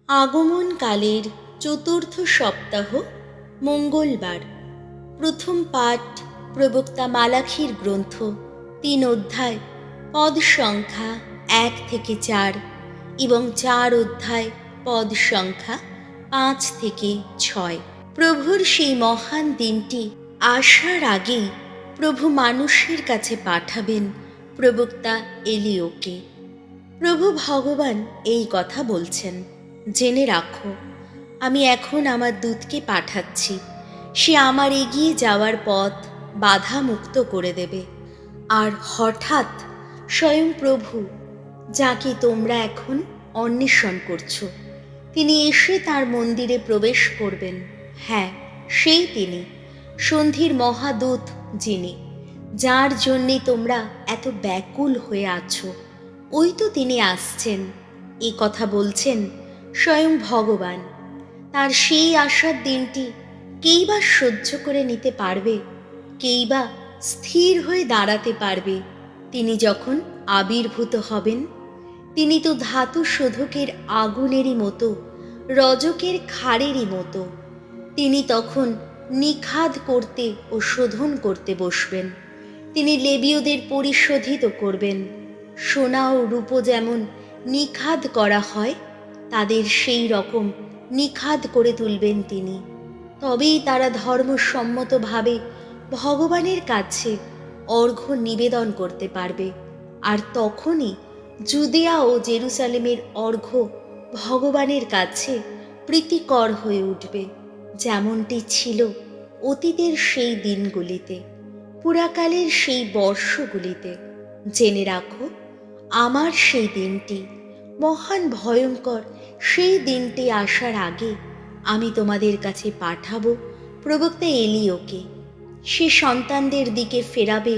আগমনকালের চতুর্থ সপ্তাহ মঙ্গলবার। প্রথম পাঠ প্রবক্তা মালাখির গ্রন্থ ৩ অধ্যায় পদ সংখ্যা ১ থেকে ৪ এবং ৪ অধ্যায় পদ সংখ্যা ৫ থেকে ৬। প্রভুর সেই মহান দিনটি আসার আগেই প্রভু মানুষের কাছে পাঠাবেন প্রবক্তা এলিয়াকে। প্রভু ভগবান এই কথা বলছেন, জেনে রাখো, আমি এখন আমার দূতকে পাঠাচ্ছি। সে আমার এগিয়ে যাওয়ার পথ বাধা মুক্ত করে দেবে। আর হঠাৎ স্বয়ং প্রভু, যাকে তোমরা এখন অন্বেষণ করছো, তিনি এসে তার মন্দিরে প্রবেশ করবেন। হ্যাঁ, সেই তিনি, সন্ধির মহাদূত, যিনি, যার জন্যে তোমরা এত ব্যাকুল হয়ে আছো, ওই তো তিনি আসছেন। এ কথা বলছেন স্বয়ং ভগবান। তার সেই আসার দিনটি কেই বা সহ্য করে নিতে পারবে, কেই বা স্থির হয়ে দাঁড়াতে পারবে? তিনি যখন আবির্ভূত হবেন, তিনি তো ধাতু শোধকের আগুনেরই মতো, রজকের ক্ষারেরই মতো। তিনি তখন নিখাদ করতে ও শোধন করতে বসবেন। তিনি লেবীয়দের পরিশোধিত করবেন। সোনা ও রূপো যেমন নিখাদ করা হয়, তাদের সেই রকম নিখাদ করে তুলবেন তিনি। তবেই তারা ধর্মসম্মতভাবে ভগবানের কাছে অর্ঘ্য নিবেদন করতে পারবে। আর তখনই জুদিয়া ও জেরুসালেমের অর্ঘ্য ভগবানের কাছে প্রীতিকর হয়ে উঠবে, যেমনটি ছিল অতীতের সেই দিনগুলিতে, পুরাকালের সেই বর্ষগুলিতে। জেনে রাখো, আমার সেই দিনটি, মহান ভয়ঙ্কর সেই দিনটি আসার আগে আমি তোমাদের কাছে পাঠাবো প্রবক্তা এলিয়াকে। সে সন্তানদের দিকে ফেরাবে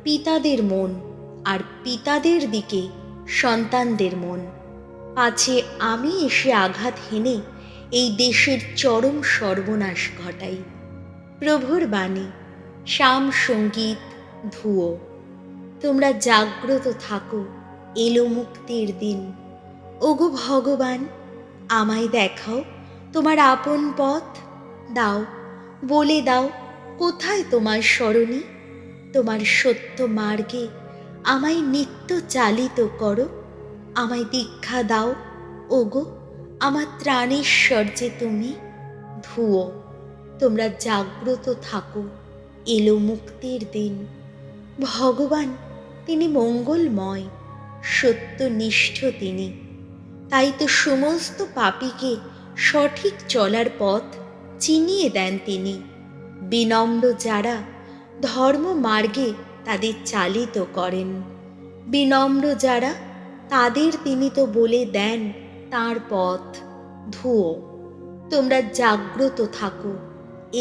পিতাদের মন, আর পিতাদের দিকে সন্তানদের মন, পাছে আমি এসে আঘাত হেনে এই দেশের চরম সর্বনাশ ঘটাই। প্রভুর বাণী। শাম সঙ্গীত ধুয়ো। তোমরা জাগ্রত থাকো, এলো মুক্তির দিন। ওগো ভগবান, আমায় দেখাও তোমার আপন পথ। দাও, বলে দাও, কোথায় তোমার সরণী? তোমার সত্য মার্গে আমায় নিত্য চালিত করো। আমায় দীক্ষা দাও, ওগো আমার ত্রাণেশ্বর যে তুমি। ধুয়ো। তোমরা জাগ্রত থাকো, এলো মুক্তির দিন। ভগবান, তিনি মঙ্গলময়, সত্যনিষ্ঠ তিনি। তাই তো সমস্ত পাপীকে সঠিক চলার পথ চিনিয়ে দেন তিনি। বিনম্র যারা ধর্ম মার্গে তাদের চালিত করেন। বিনম্র যারা, তাদের তিনি তো বলে দেন তাঁর পথ। ধুয়ো। তোমরা জাগ্রত থাকো,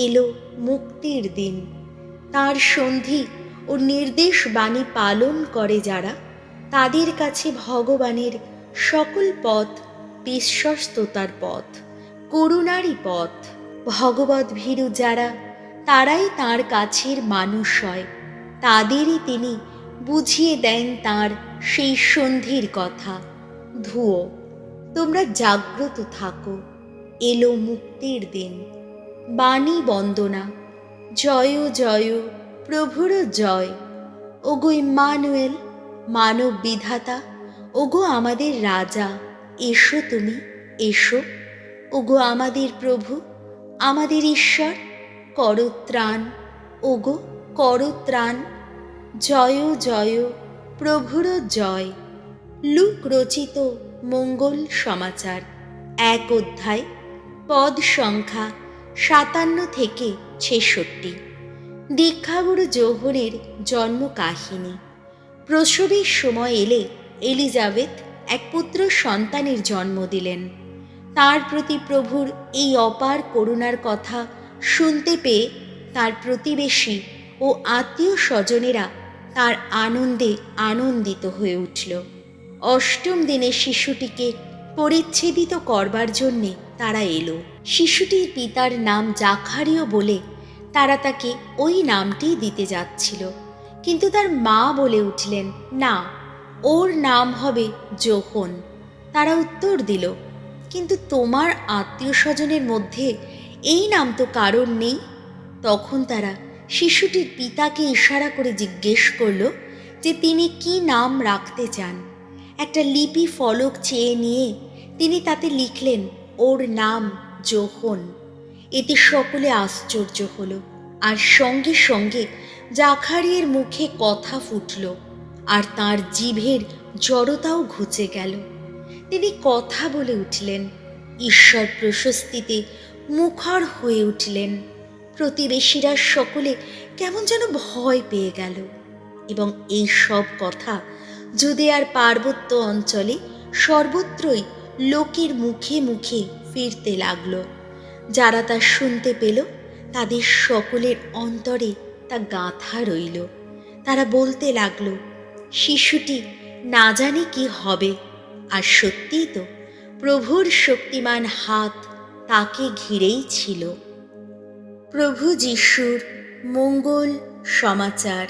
এলো মুক্তির দিন। তাঁর সন্ধি ও নির্দেশ বাণী পালন করে যারা, তাদের কাছে ভগবানের সকল পথ বিশ্বস্ততার পথ, করুণারই পথ। ভগবত ভীরু যারা, তারাই তাঁর কাছের মানুষ হয়। তাদেরই তিনি বুঝিয়ে দেন তাঁর সেই সন্ধির কথা। ধুয়ো। তোমরা জাগ্রত থাকো, এলো মুক্তির দিন। বাণী বন্দনা। জয় জয় প্রভুর জয়। ওগো ইম্মানুয়েল, মানব বিধাতা, ওগো আমাদের রাজা, এসো তুমি, এসো। ওগো আমাদের প্রভু, আমাদের ঈশ্বর, করো ত্রাণ, ওগো করো ত্রাণ। জয় জয় প্রভুর জয়। লুক রচিত মঙ্গল সমাচার ১ অধ্যায় পদ সংখ্যা ৫৭ থেকে ৬৬। দীক্ষাগুরু যোহনের জন্ম কাহিনী। প্রসবের সময় এলে এলিজাবেথ এক পুত্র সন্তানের জন্ম দিলেন। তার প্রতি প্রভুর এই অপার করুণার কথা শুনতে পেয়ে তার প্রতিবেশী ও আত্মীয় স্বজনেরা তার আনন্দে আনন্দিত হয়ে উঠল। অষ্টম দিনে শিশুটিকে পরিচ্ছেদিত করবার জন্যে তারা এলো। শিশুটির পিতার নাম জাকারিয়া বলে তারা তাকে ওই নামটিই দিতে যাচ্ছিল, কিন্তু তার মা বলে উঠলেন, না, ওর নাম হবে যোহন। তারা উত্তর দিল, কিন্তু তোমার আত্মীয় স্বজনের মধ্যে এই নাম তো কারণ নেই। তখন তারা শিশুটির পিতাকে ইশারা করে জিজ্ঞেস করল যে তিনি কি নাম রাখতে চান। একটা লিপি ফলক চেয়ে নিয়ে তিনি তাতে লিখলেন ওর নাম যোহন। এতে সকলে আশ্চর্য হলো, আর সঙ্গে সঙ্গে জাকারিয়ার মুখে কথা ফুটল, আর তার জিভের জড়তাও ঘুচে গেল। তিনি কথা বলে উঠলেন, ঈশ্বর প্রশস্তিতে মুখর হয়ে উঠলেন। প্রতিবেশীরা সকলে কেমন যেন ভয় পেয়ে গেল, এবং এই সব কথা জুদেয়ার পার্বত্য অঞ্চলে সর্বত্রই লোকের মুখে মুখে ফিরতে লাগল। যারা তা শুনতে পেল তাদের সকলের অন্তরে তা গাঁথা রইল। তারা বলতে লাগলো, শিশুটি না জানি কি হবে। আর সত্যিই তো, প্রভুর শক্তিমান হাত তাকে ঘিরেই ছিল। প্রভু যিশুর মঙ্গল সমাচার।